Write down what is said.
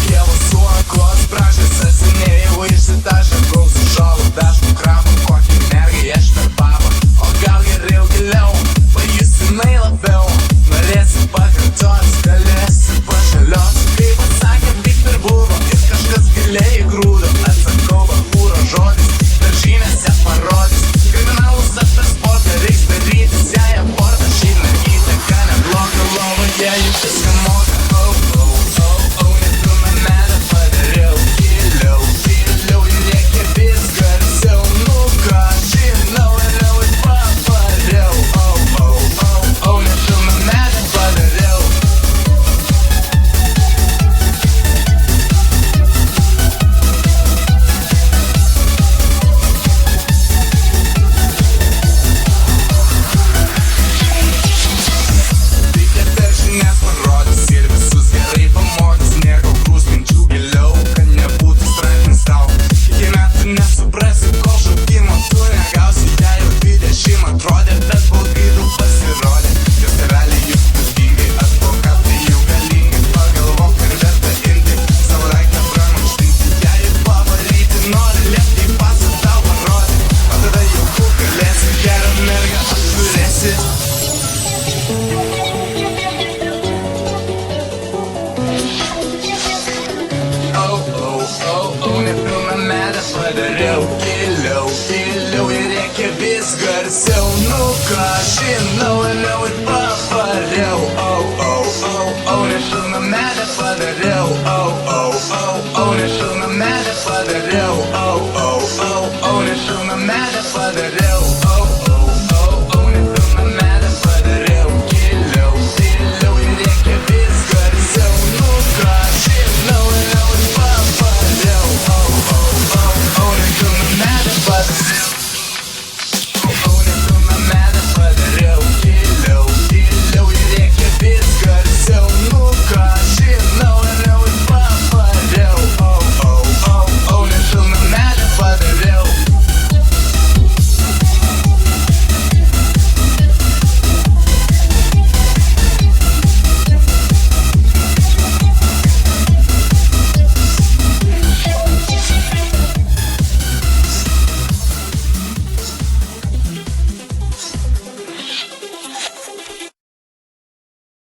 Dievo suokos prašėsi seniai, jau išsitašė gausų žalų dažnų krapą, kokį energiją aš per papą. O gal geriau giliau, pajusinai labiau, norėsi pakartotis, galėsi pašalios. Kaip atsakė, taip ir buvo, ir kažkas giliai įgrūdo. Atsakau, bahūro žodis, daržinėse parodys. Kriminalus apie sportą reiks darytis, jei abortą šį mergytę, ką nebloga lova, jei jų viską moka. Padariau giliau ir reikia vis garsiau. Nu ką žinau, vėliau ir pavariau. Nepilnametę padariau.